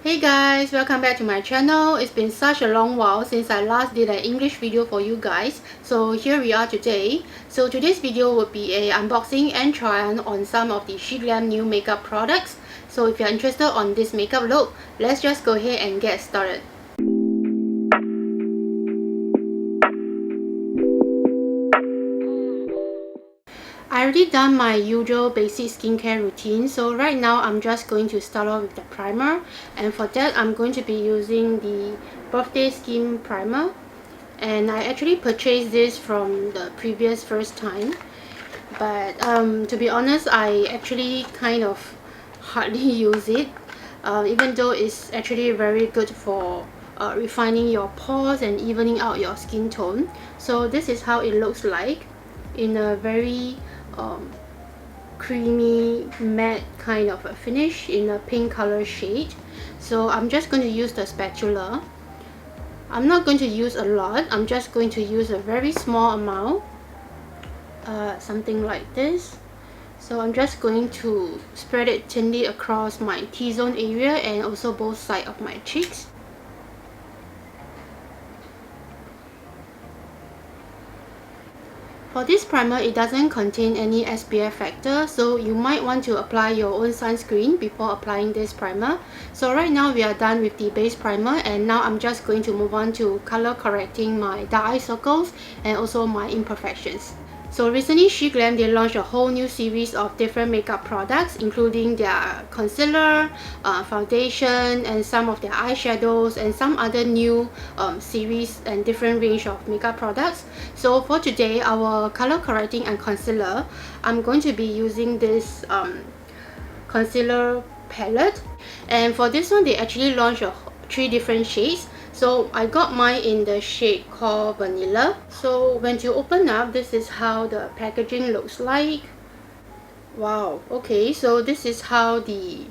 Hey guys, welcome back to my channel. It's been such a long while since I last did an English video for you guys. So here we are today. So today's video will be a unboxing and try on some of the Sheglam new makeup products. So if you're interested on this makeup look, let's just go ahead and get started. I already done my usual basic skincare routine, so right now I'm just going to start off with the primer, and for that I'm going to be using the Birthday Skin Primer, and I actually purchased this from the previous first time, but to be honest, I actually kind of hardly use it, even though it's actually very good for refining your pores and evening out your skin tone. So this is how it looks like in a very creamy matte kind of a finish in a pink color shade. So I'm just going to use the spatula. I'm not going to use a lot, I'm just going to use a very small amount, something like this. So I'm just going to spread it thinly across my T-zone area and also both sides of my cheeks. For this primer, it doesn't contain any SPF factor, so you might want to apply your own sunscreen before applying this primer. So right now we are done with the base primer, and now I'm just going to move on to color correcting my dark eye circles and also my imperfections. So recently Sheglam, they launched a whole new series of different makeup products, including their concealer, foundation, and some of their eyeshadows, and some other new series and different range of makeup products. So for today, our color correcting and concealer, I'm going to be using this concealer palette, and for this one they actually launched 3 different shades. So I got mine in the shade called Vanilla. So when you open up, this is how the packaging looks like. Wow, okay, so this is how the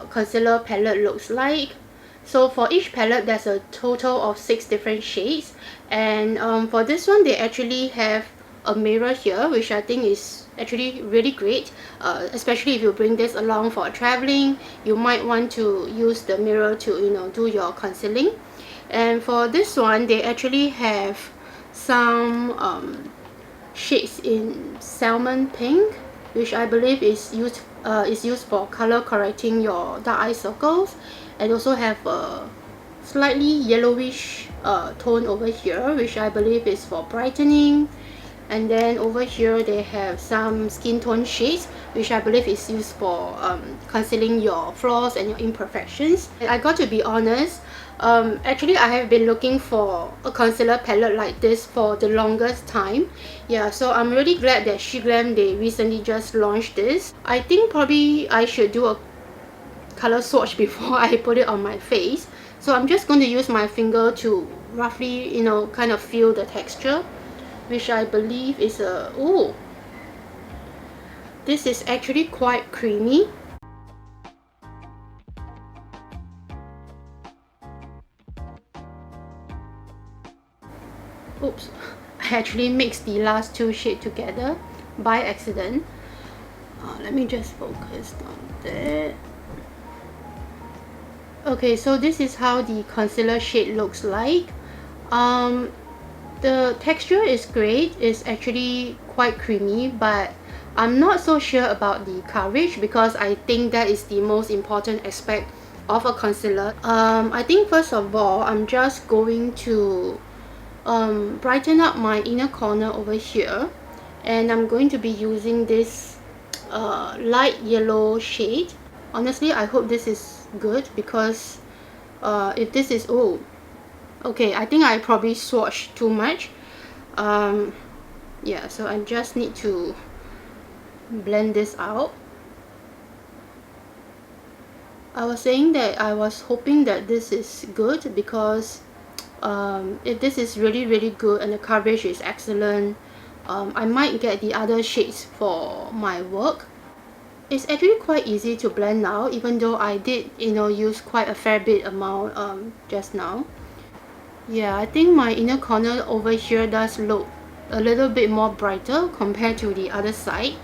concealer palette looks like. So for each palette there's a total of 6 different shades, and for this one they actually have a mirror here, which I think is actually really great, especially if you bring this along for traveling. You might want to use the mirror to do your concealing. And for this one they actually have some shades in salmon pink, which I believe is used for color correcting your dark eye circles, and also have a slightly yellowish tone over here, which I believe is for brightening. And then over here they have some skin tone shades, which I believe is used for concealing your flaws and your imperfections. And I got to be honest, actually I have been looking for a concealer palette like this for the longest time. Yeah, so I'm really glad that Sheglam, they recently just launched this. I think probably I should do a color swatch before I put it on my face. So I'm just going to use my finger to roughly kind of feel the texture, which I believe is ooh, this is actually quite creamy. Oops, I actually mixed the last 2 shades together by accident. Let me just focus on that. Okay, so this is how the concealer shade looks like. The texture is great, it's actually quite creamy, but I'm not so sure about the coverage, because I think that is the most important aspect of a concealer. I think first of all, I'm just going to brighten up my inner corner over here, and I'm going to be using this light yellow shade. Honestly, I hope this is good, because if this is okay, I think I probably swatched too much. Yeah, so I just need to blend this out. I was saying that I was hoping that this is good, because if this is really good and the coverage is excellent, I might get the other shades for my work. It's actually quite easy to blend now, even though I did use quite a fair bit amount just now. Yeah, I think my inner corner over here does look a little bit more brighter compared to the other side.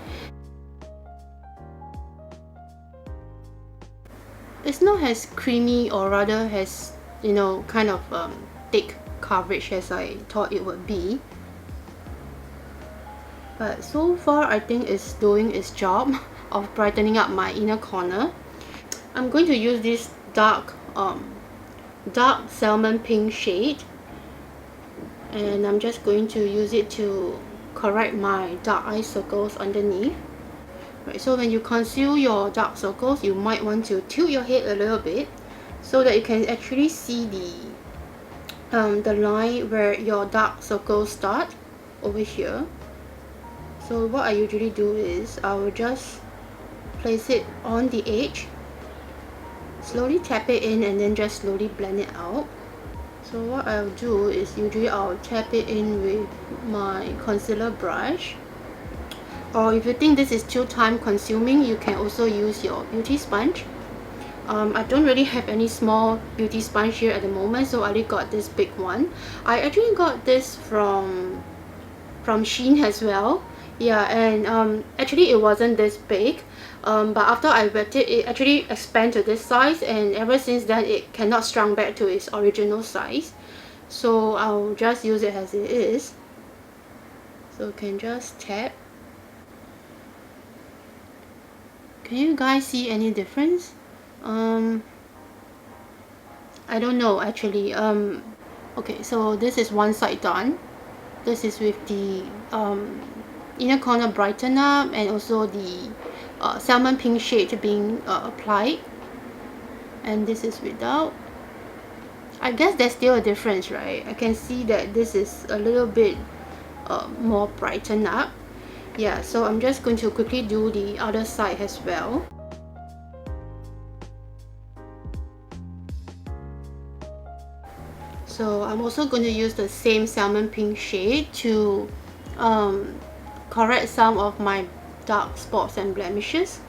it's not as creamy, or rather has, you know, kind of thick coverage as I thought it would be. But so far I think it's doing its job of brightening up my inner corner. I'm going to use this dark salmon pink shade, and I'm just going to use it to correct my dark eye circles underneath. Right, so when you conceal your dark circles, you might want to tilt your head a little bit so that you can actually see the line where your dark circles start over here. So what I usually do is I will just place it on the edge, slowly tap it in, and then just slowly blend it out. So what I'll do is usually I'll tap it in with my concealer brush, or if you think this is too time consuming, you can also use your beauty sponge. I don't really have any small beauty sponge here at the moment, so I only got this big one. I actually got this from Shein as well. Yeah, and actually it wasn't this big, but after I wet it, it actually expanded to this size, and ever since then it cannot shrink back to its original size. So I'll just use it as it is. So you can just tap. Can you guys see any difference? I don't know actually. Okay, so this is one side done. This is with the inner corner brighten up, and also the salmon pink shade being applied, and this is without. I guess there's still a difference, right? I can see that this is a little bit more brightened up. Yeah, so I'm just going to quickly do the other side as well. So I'm also going to use the same salmon pink shade to correct some of my dark spots and blemishes.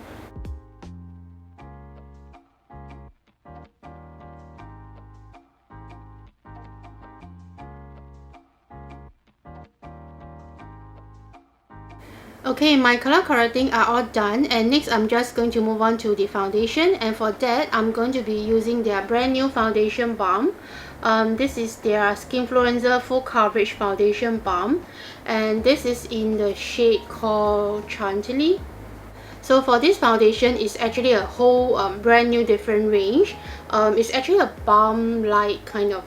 Okay, my color correcting are all done, and next I'm just going to move on to the foundation, and for that I'm going to be using their brand new foundation balm. This is their Skinfluencer Full Coverage Foundation Balm, and this is in the shade called Chantilly. So for this foundation, it's actually a whole brand new different range. It's actually a balm-like kind of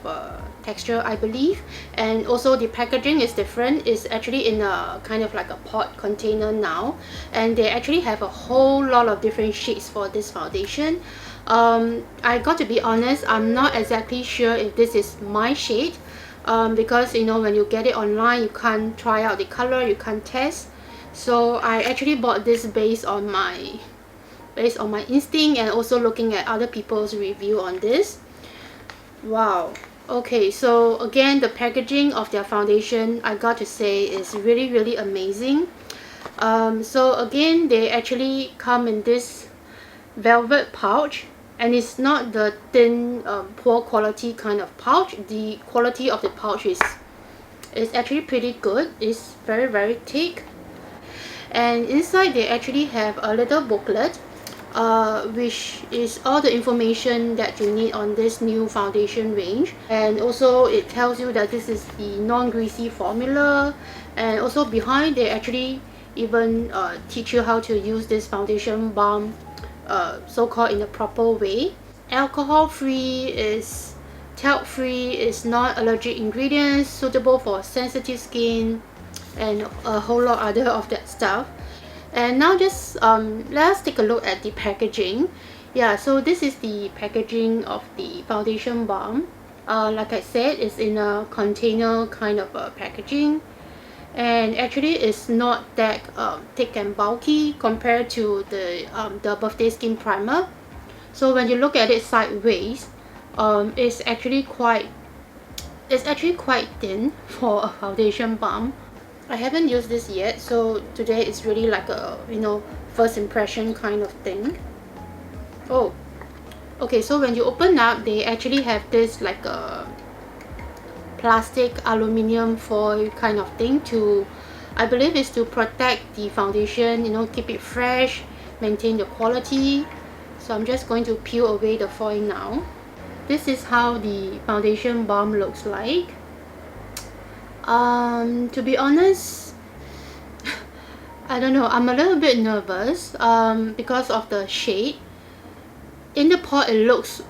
texture, I believe, and also the packaging is different. It's actually in a kind of like a pot container now, and they actually have a whole lot of different shades for this foundation. I got to be honest, I'm not exactly sure if this is my shade, because you know, when you get it online, you can't try out the color, you can't test. So I actually bought this based on my instinct, and also looking at other people's review on this. Wow. Okay, so again, the packaging of their foundation, I got to say, is really amazing. So again, they actually come in this velvet pouch, and it's not the thin poor quality kind of pouch. The quality of the pouch is actually pretty good. It's very thick, and inside they actually have a little booklet which is all the information that you need on this new foundation range, and also it tells you that this is the non-greasy formula, and also behind they actually even teach you how to use this foundation balm so-called in the proper way. Alcohol free, is talc free, is non-allergic ingredients, suitable for sensitive skin, and a whole lot other of that stuff. And now just let's take a look at the packaging. Yeah, so this is the packaging of the foundation balm. Like I said, it's in a container kind of packaging, and actually it's not that thick and bulky compared to the Birthday Skin Primer. So when you look at it sideways, it's actually quite thin for a foundation balm. I haven't used this yet, so today it's really like a, you know, first impression kind of thing. Oh, okay, so when you open up, they actually have this like a plastic aluminium foil kind of thing to, I believe it's to protect the foundation, you know, keep it fresh, maintain the quality. So I'm just going to peel away the foil now. This is how the foundation balm looks like. To be honest, I don't know, I'm a little bit nervous because of the shade. In the pot it looks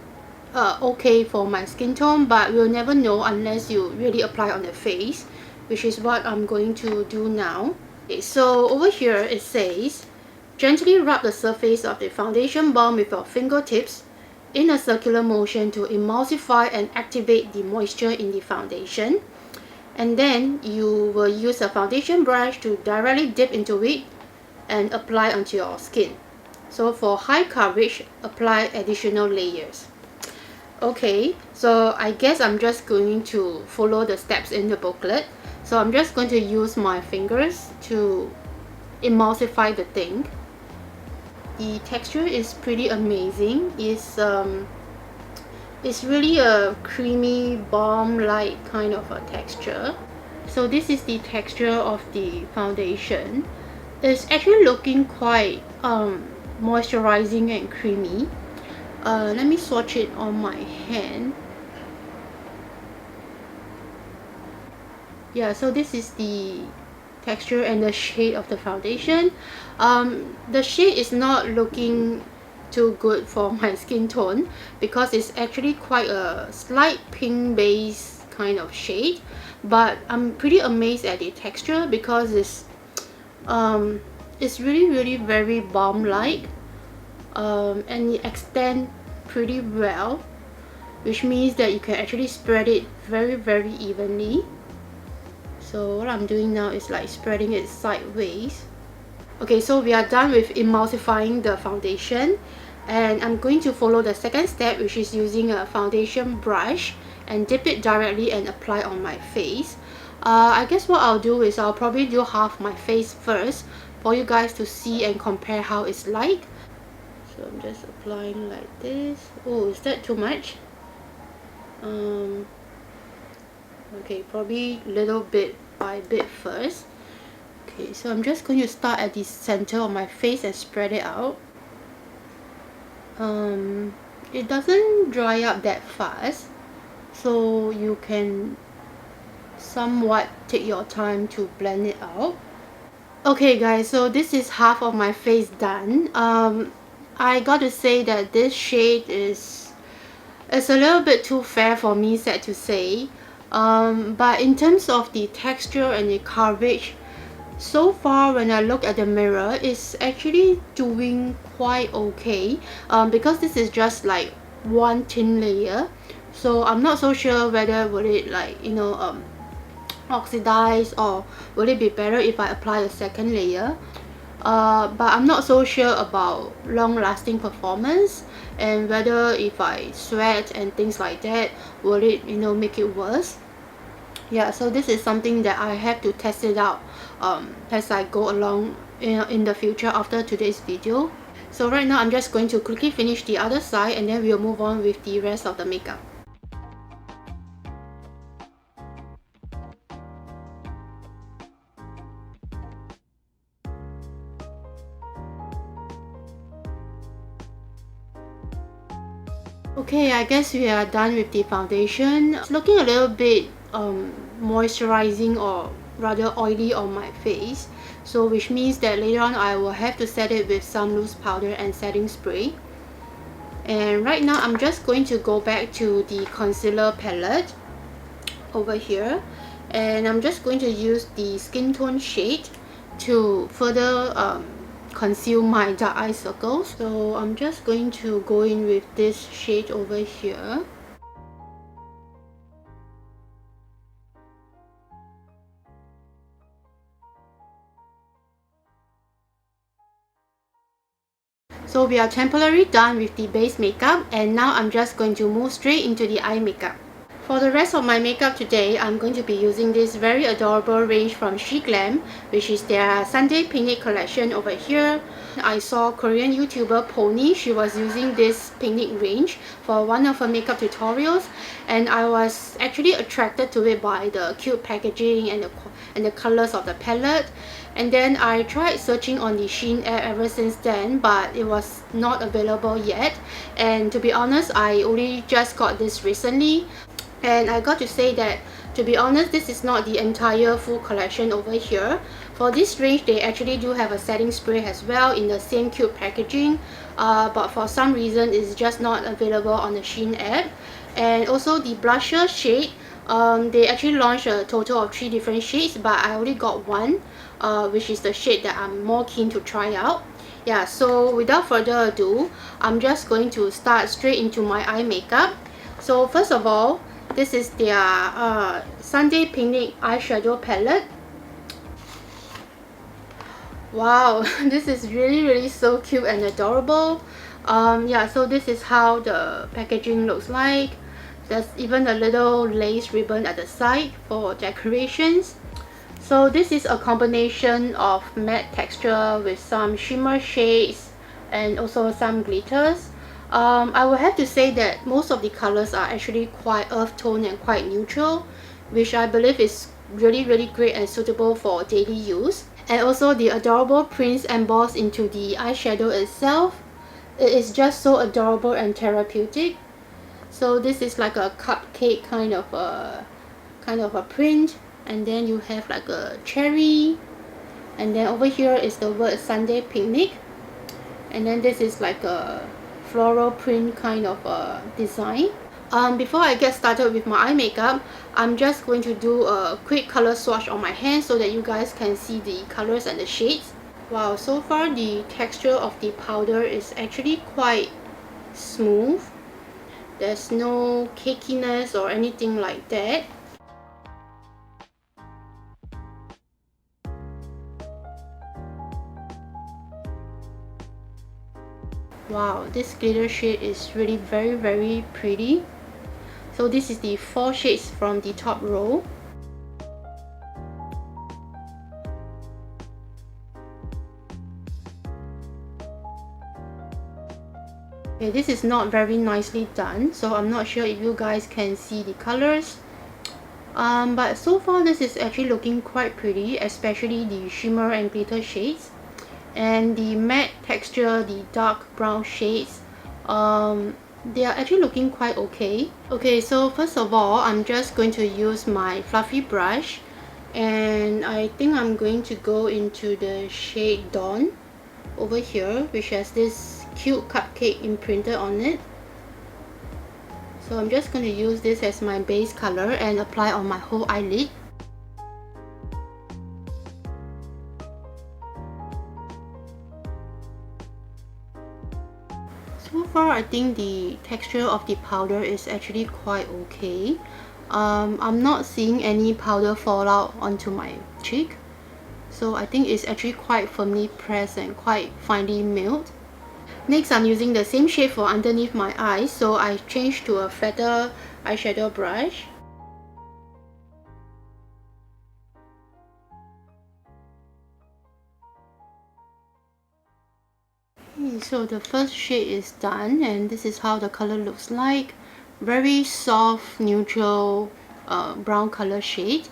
okay for my skin tone, but we'll never know unless you really apply on the face, which is what I'm going to do now. Okay, so over here it says, gently rub the surface of the foundation balm with your fingertips in a circular motion to emulsify and activate the moisture in the foundation. And then you will use a foundation brush to directly dip into it and apply onto your skin. So for high coverage, apply additional layers. Okay, so I guess I'm just going to follow the steps in the booklet. So I'm just going to use my fingers to emulsify the thing. The texture is pretty amazing. It's really a creamy balm-like kind of a texture. So this is the texture of the foundation. It's actually looking quite moisturizing and creamy. Let me swatch it on my hand. Yeah, so this is the texture and the shade of the foundation. The shade is not looking too good for my skin tone because it's actually quite a slight pink base kind of shade, but I'm pretty amazed at the texture because it's really very balm like, and it extends pretty well, which means that you can actually spread it very evenly. So what I'm doing now is like spreading it sideways. Okay, so we are done with emulsifying the foundation, and I'm going to follow the second step, which is using a foundation brush and dip it directly and apply on my face. I guess what I'll do is I'll probably do half my face first for you guys to see and compare how it's like. So I'm just applying like this. Oh, is that too much? Okay, probably little bit by bit first. Okay, so I'm just going to start at the center of my face and spread it out. It doesn't dry up that fast, so you can somewhat take your time to blend it out. Okay guys, so this is half of my face done. I got to say that this shade is a little bit too fair for me, sad to say. But in terms of the texture and the coverage, so far when I look at the mirror, it's actually doing quite okay, because this is just like one thin layer, so I'm not so sure whether will it like, you know, oxidize, or will it be better if I apply a second layer. But I'm not so sure about long-lasting performance, and whether if I sweat and things like that, will it, you know, make it worse. Yeah, so this is something that I have to test it out as I go along in the future after today's video. So right now I'm just going to quickly finish the other side, and then we'll move on with the rest of the makeup. Okay, I guess we are done with the foundation. It's looking a little bit moisturizing, or rather oily on my face, so which means that later on I will have to set it with some loose powder and setting spray. And right now I'm just going to go back to the concealer palette over here, and I'm just going to use the skin tone shade to further conceal my dark eye circles. So I'm just going to go in with this shade over here. So we are temporarily done with the base makeup, and now I'm just going to move straight into the eye makeup. For the rest of my makeup today, I'm going to be using this very adorable range from Sheglam, which is their Sunday Picnic collection over here. I saw Korean YouTuber Pony, she was using this picnic range for one of her makeup tutorials, and I was actually attracted to it by the cute packaging and the colors of the palette. And then I tried searching on the Shein app ever since then, but it was not available yet. And to be honest, I only just got this recently. And I got to say that, to be honest, this is not the entire full collection over here. For this range, they actually do have a setting spray as well in the same cute packaging, but for some reason it's just not available on the Shein app. And also the blusher shade, they actually launched a total of 3 different shades, but I only got one, which is the shade that I'm more keen to try out. Yeah, so without further ado, I'm just going to start straight into my eye makeup. So first of all, this is their Sunday Picnic eyeshadow palette. Wow, this is really so cute and adorable. Yeah, so this is how the packaging looks like. There's even a little lace ribbon at the side for decorations. So this is a combination of matte texture with some shimmer shades and also some glitters. I will have to say that most of the colors are actually quite earth tone and quite neutral, which I believe is really great and suitable for daily use. And also the adorable prints embossed into the eyeshadow itself. It is just so adorable and therapeutic. So this is like a cupcake kind of a print, and then you have like a cherry, and then over here is the word Sunday Picnic, and then this is like a floral print kind of a design. Before I get started with my eye makeup, I'm just going to do a quick color swatch on my hand so that you guys can see the colors and the shades. Wow, so far the texture of the powder is actually quite smooth. There's no cakiness or anything like that. Wow, this glitter shade is really very pretty. So this is the 4 shades from the top row. Okay, this is not very nicely done, so I'm not sure if you guys can see the colors. But so far this is actually looking quite pretty, especially the shimmer and glitter shades. And the matte texture, the dark brown shades, they are actually looking quite okay. Okay, so first of all, I'm just going to use my fluffy brush, and I think I'm going to go into the shade Dawn over here, which has this cute cupcake imprinted on it. So I'm just going to use this as my base color and apply on my whole eyelid. So far, I think the texture of the powder is actually quite okay. I'm not seeing any powder fall out onto my cheek. So I think it's actually quite firmly pressed and quite finely milled. Next, I'm using the same shade for underneath my eyes, so I changed to a flatter eyeshadow brush. So the first shade is done, and this is how the color looks like. Very soft neutral brown color shade.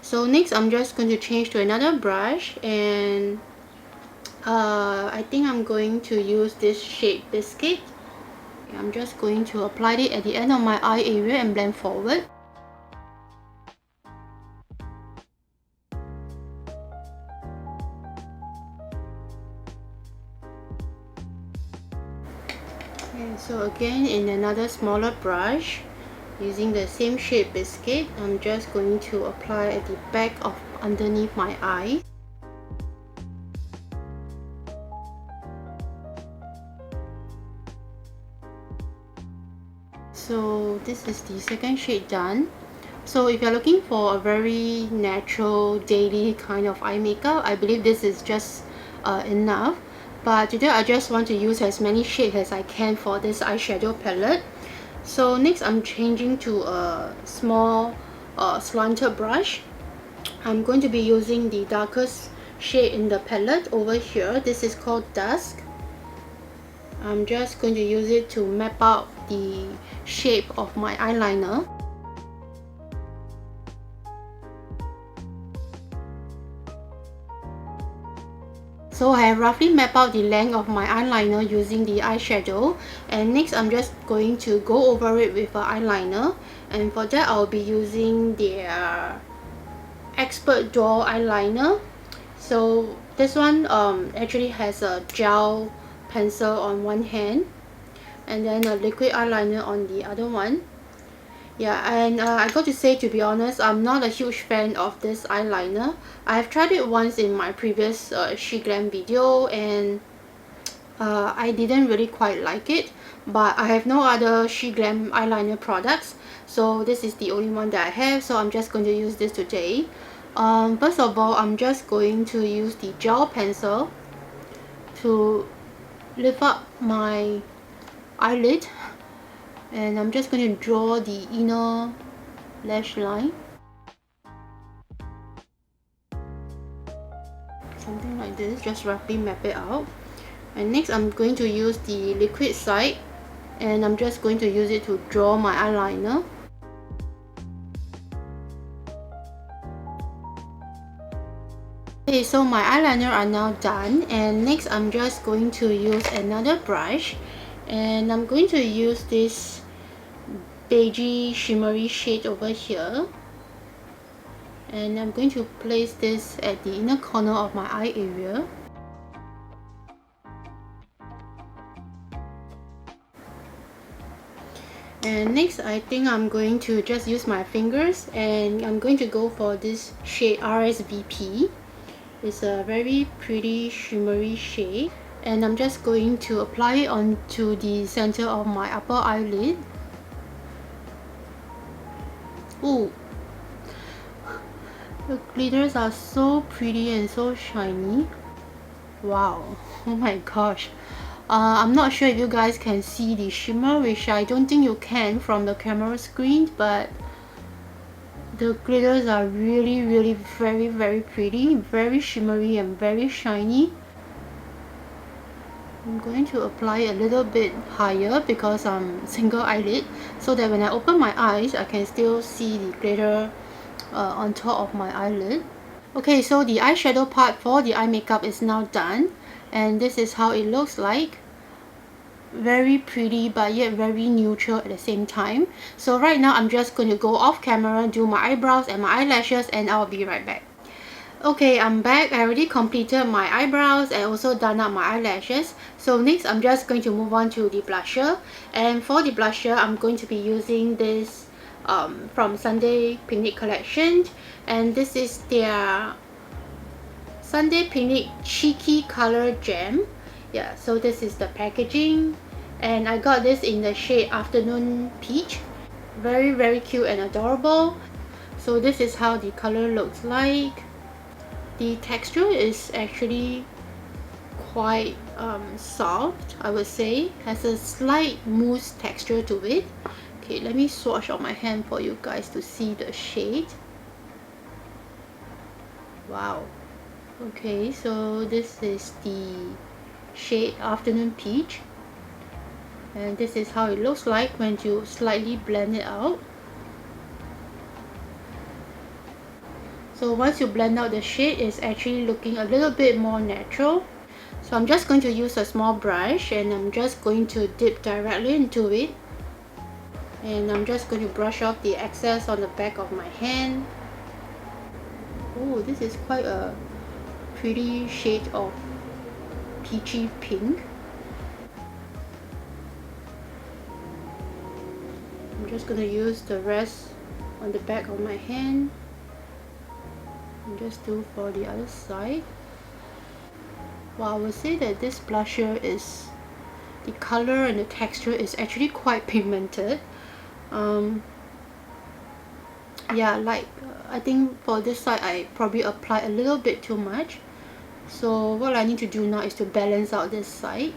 So next I'm just going to change to another brush, and I think I'm going to use this shade Biscuit. I'm just going to apply it at the end of my eye area and blend forward. And so again, in another smaller brush, using the same shade Biscuit, I'm just going to apply at the back of underneath my eye. So this is the second shade done. So if you're looking for a very natural daily kind of eye makeup, I believe this is just enough. But today I just want to use as many shades as I can for this eyeshadow palette. So next I'm changing to a small slanted brush. I'm going to be using the darkest shade in the palette over here. This is called Dusk. I'm just going to use it to map out the shape of my eyeliner. So I have roughly mapped out the length of my eyeliner using the eyeshadow, and next I'm just going to go over it with an eyeliner, and for that I'll be using their Expert Dual eyeliner. So this one actually has a gel pencil on one hand and then a liquid eyeliner on the other one. Yeah, and I got to say, to be honest, I'm not a huge fan of this eyeliner. I've tried it once in my previous Sheglam video, and I didn't really quite like it, but I have no other Sheglam eyeliner products, so this is the only one that I have, so I'm just going to use this today. First of all, I'm just going to use the gel pencil to lift up my eyelid, and I'm just going to draw the inner lash line, something like this, just roughly map it out. And next I'm going to use the liquid side, and I'm just going to use it to draw my eyeliner. Okay, so my eyeliner are now done, and next I'm just going to use another brush, and I'm going to use this beigey shimmery shade over here, and I'm going to place this at the inner corner of my eye area. And next I think I'm going to just use my fingers, and I'm going to go for this shade RSVP. It's a very pretty shimmery shade, and I'm just going to apply it onto the center of my upper eyelid. Ooh, the glitters are so pretty and so shiny. Wow, oh my gosh. I'm not sure if you guys can see the shimmer, which I don't think you can from the camera screen, but the glitters are really very pretty, very shimmery and very shiny. I'm going to apply a little bit higher because I'm single eyelid, so that when I open my eyes I can still see the glitter on top of my eyelid. Okay, so the eyeshadow part for the eye makeup is now done, and this is how it looks like. Very pretty but yet very neutral at the same time. So right now I'm just going to go off camera, do my eyebrows and my eyelashes, and I'll be right back. Okay, I'm back. I already completed my eyebrows and also done up my eyelashes. So next I'm just going to move on to the blusher, and for the blusher I'm going to be using this from Sunday Picnic collection, and this is their Sunday Picnic Cheeky Color Gem. Yeah, so this is the packaging, and I got this in the shade Afternoon Peach. Very cute and adorable. So this is how the color looks like. The texture is actually quite soft, I would say. Has a slight mousse texture to it. Okay, let me swatch on my hand for you guys to see the shade. Wow. Okay, so this is the shade Afternoon Peach, and this is how it looks like when you slightly blend it out. So once you blend out the shade, it's actually looking a little bit more natural. So I'm just going to use a small brush, and I'm just going to dip directly into it, and I'm just going to brush off the excess on the back of my hand. Oh, this is quite a pretty shade of peachy pink. I'm just going to use the rest on the back of my hand, and just do for the other side. Well, I would say that this blusher is, the color and the texture is actually quite pigmented. Yeah, like I think for this side I probably applied a little bit too much. So what I need to do now is to balance out this side.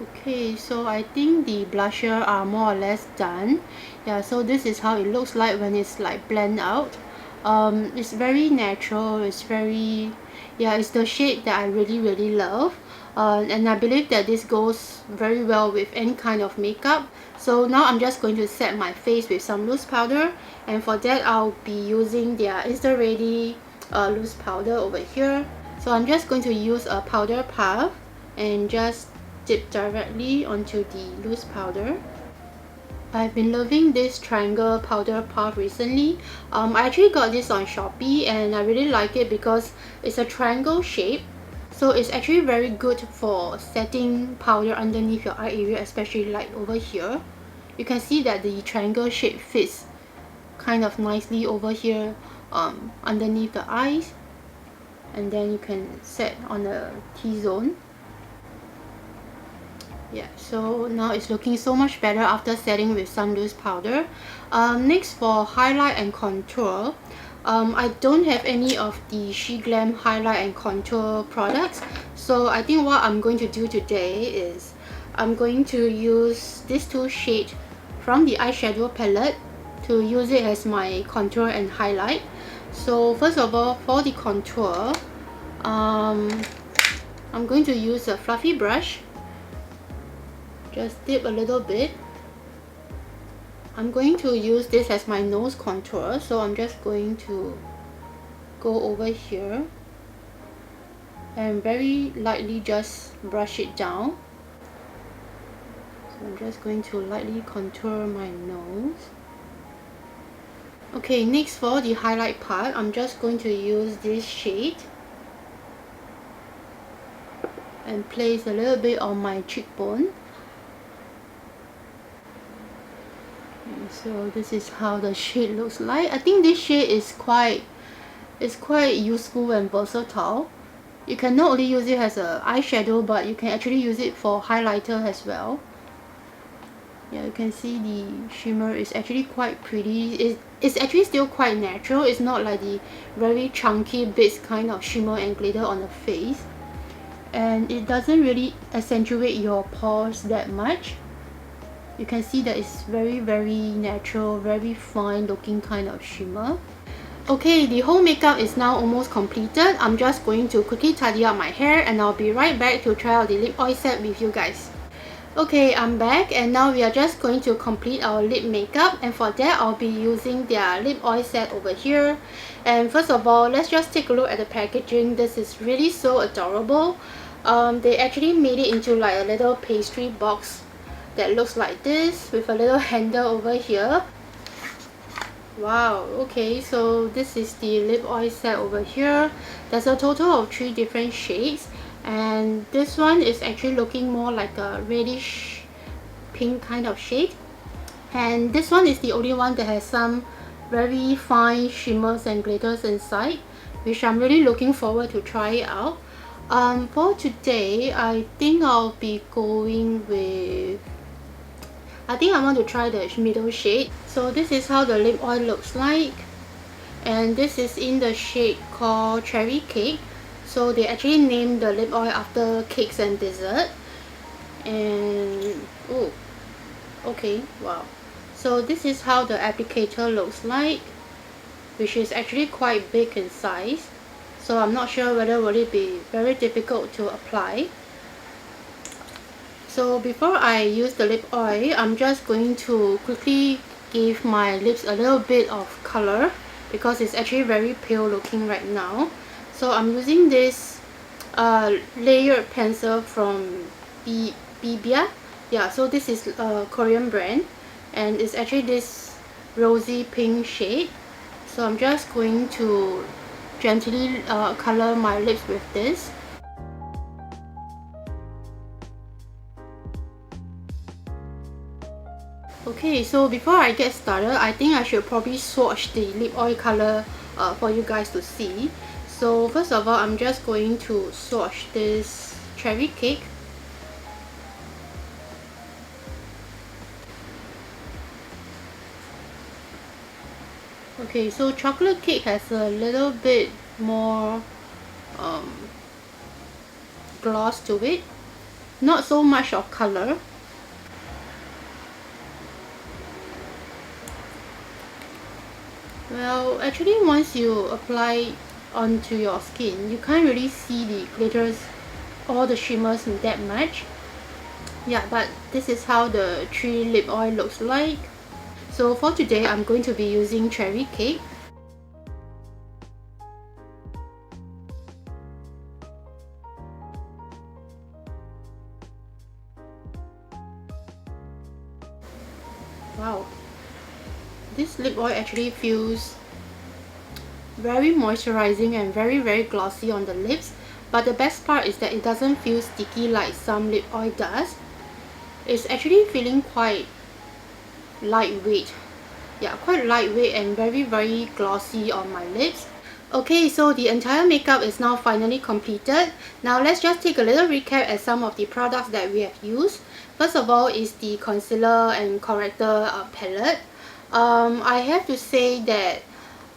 Okay, so I think the blusher are more or less done. Yeah, so this is how it looks like when it's like blend out. It's very natural, it's very, yeah, it's the shade that I really love. And I believe that this goes very well with any kind of makeup. So now I'm just going to set my face with some loose powder, and for that I'll be using their Insta Ready loose powder over here. So I'm just going to use a powder puff and just dip directly onto the loose powder. I've been loving this triangle powder puff recently. I actually got this on Shopee and I really like it because it's a triangle shape. So it's actually very good for setting powder underneath your eye area, especially like over here. You can see that the triangle shape fits kind of nicely over here underneath the eyes. And then you can set on the T-zone. Yeah, so now it's looking so much better after setting with some loose powder. Next, for highlight and contour, I don't have any of the Sheglam highlight and contour products, so I think what I'm going to do today is I'm going to use these two shades from the eyeshadow palette to use it as my contour and highlight. So first of all, for the contour, I'm going to use a fluffy brush. Just dip a little bit. I'm going to use this as my nose contour, so I'm just going to go over here and very lightly just brush it down. So I'm just going to lightly contour my nose. Okay, next for the highlight part, I'm just going to use this shade and place a little bit on my cheekbone. So this is how the shade looks like. I think this shade is quite useful and versatile. You can not only use it as an eyeshadow, but you can actually use it for highlighter as well. Yeah, you can see the shimmer is actually quite pretty. It's actually still quite natural. It's not like the very chunky bits kind of shimmer and glitter on the face, and it doesn't really accentuate your pores that much. You can see that it's very natural, very fine looking kind of shimmer. Okay, the whole makeup is now almost completed. I'm just going to quickly tidy up my hair and I'll be right back to try out the lip oil set with you guys. Okay, I'm back and now we are just going to complete our lip makeup, and for that I'll be using their lip oil set over here. And first of all, let's just take a look at the packaging. This is really so adorable. They actually made it into like a little pastry box that looks like this with a little handle over here. Wow, okay, so this is the lip oil set over here. There's a total of 3 different shades, and this one is actually looking more like a reddish pink kind of shade, and this one is the only one that has some very fine shimmers and glitters inside, which I'm really looking forward to try it out. For today, I think I'll be going with, I think I want to try the middle shade. So this is how the lip oil looks like, and this is in the shade called Cherry Cake. So they actually named the lip oil after cakes and dessert. And oh, okay, wow. So this is how the applicator looks like, which is actually quite big in size. So I'm not sure whether will it be very difficult to apply. So before I use the lip oil, I'm just going to quickly give my lips a little bit of color because it's actually very pale looking right now. So I'm using this layered pencil from Bibia. Yeah, so this is a Korean brand and it's actually this rosy pink shade. So I'm just going to gently color my lips with this. Okay, so before I get started, I think I should probably swatch the lip oil color for you guys to see. So first of all, I'm just going to swatch this Cherry Cake. Okay, so Chocolate Cake has a little bit more gloss to it. not so much of color. Well, actually once you apply onto your skin, you can't really see the glitters or the shimmers that much. Yeah, but this is how the 3 lip oil looks like. So for today, I'm going to be using cherry cake. Wow, this lip oil actually feels very moisturizing and very glossy on the lips. But the best part is that it doesn't feel sticky like some lip oil does. It's actually feeling quite lightweight. Yeah, quite lightweight and very glossy on my lips. Okay, so the entire makeup is now finally completed. Now let's just take a little recap at some of the products that we have used. First of all is the concealer and corrector palette. I have to say that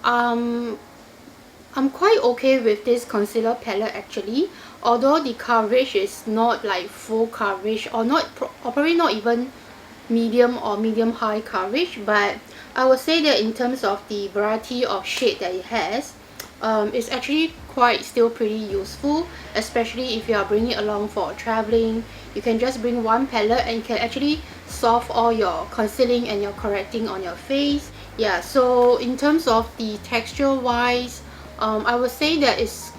I'm quite okay with this concealer palette actually, although the coverage is not like full coverage, or probably not even medium or medium high coverage, but I would say that in terms of the variety of shade that it has, it's actually quite still pretty useful, especially if you are bringing it along for traveling. You can just bring one palette and you can actually solve all your concealing and your correcting on your face. Yeah, so in terms of the texture wise, I would say that it's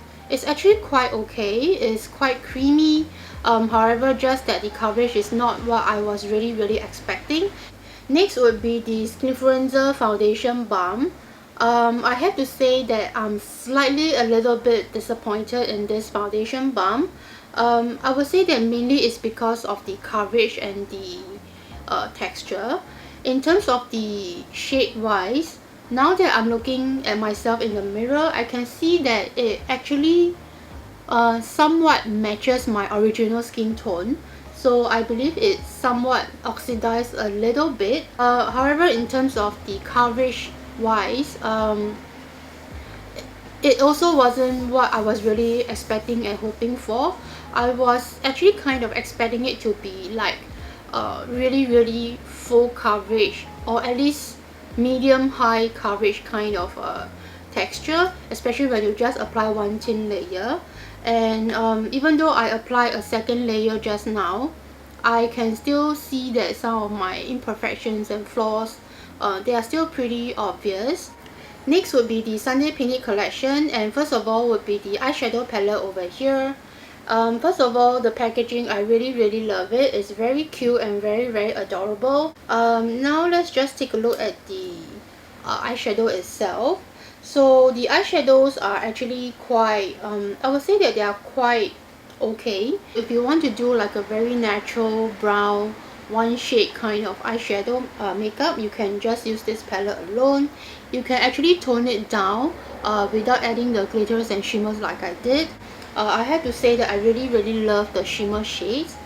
actually quite okay. It's quite creamy, however, just that the coverage is not what I was really expecting. Next would be the Skinfluencer foundation balm. I have to say that I'm slightly a little bit disappointed in this foundation balm. I would say that mainly it's because of the coverage and the texture. In terms of the shade wise, now that I'm looking at myself in the mirror, I can see that it actually somewhat matches my original skin tone. So I believe it's somewhat oxidized a little bit. However, in terms of the coverage wise, it also wasn't what I was really expecting and hoping for. I was actually kind of expecting it to be like really full coverage, or at least medium high coverage kind of texture, especially when you just apply one thin layer. And even though I applied a second layer just now, I can still see that some of my imperfections and flaws, they are still pretty obvious. Next would be the Sunday Picnic collection, and first of all would be the eyeshadow palette over here. First of all, the packaging, I really love it. It's very cute and very adorable. Now let's just take a look at the eyeshadow itself. So the eyeshadows are actually quite, I would say that they are quite okay. If you want to do like a very natural brown one shade kind of eyeshadow makeup, you can just use this palette alone. You can actually tone it down without adding the glitters and shimmers like I did. I have to say that I really love the shimmer shades,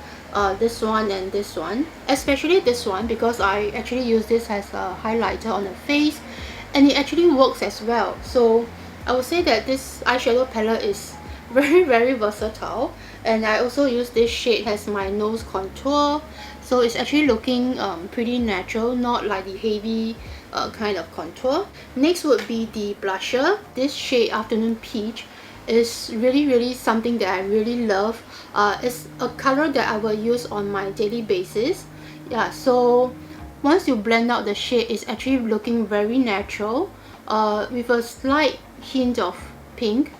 this one and this one, especially this one, because I actually use this as a highlighter on the face and it actually works as well. So I would say that this eyeshadow palette is very versatile, and I also use this shade as my nose contour, so it's actually looking pretty natural, not like the heavy kind of contour. Next would be the blusher. This shade Afternoon Peach is really something that I really love. It's a color that I will use on my daily basis. Yeah, so once you blend out the shade, it's actually looking very natural, with a slight hint of pink,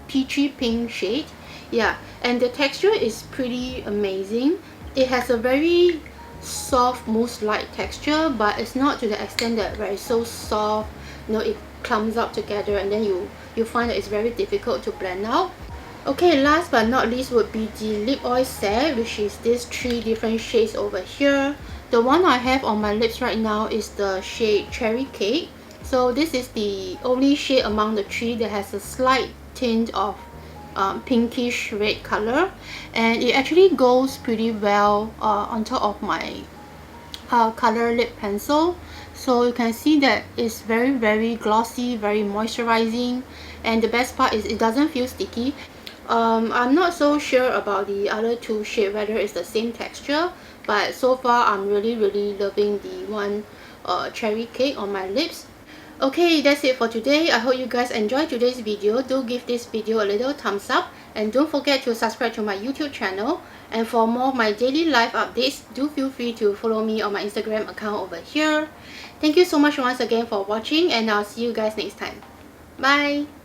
peachy pink shade. Yeah, and the texture is pretty amazing. It has a very soft mousse like texture, but it's not to the extent that where it's so soft, you know, it clumps up together and then you find that it's very difficult to blend out. Okay, last but not least would be the lip oil set, which is these 3 different shades over here. The one I have on my lips right now is the shade Cherry Cake. So this is the only shade among the 3 that has a slight tint of pinkish red color, and it actually goes pretty well on top of my color lip pencil. So you can see that it's very glossy, very moisturizing, and the best part is it doesn't feel sticky. I'm not so sure about the other two shades, whether it's the same texture, but so far I'm really loving the one cherry cake on my lips. Okay, that's it for today. I hope you guys enjoyed today's video. Do give this video a little thumbs up and don't forget to subscribe to my YouTube channel. And for more of my daily life updates, do feel free to follow me on my Instagram account over here. Thank you so much once again for watching, and I'll see you guys next time. Bye!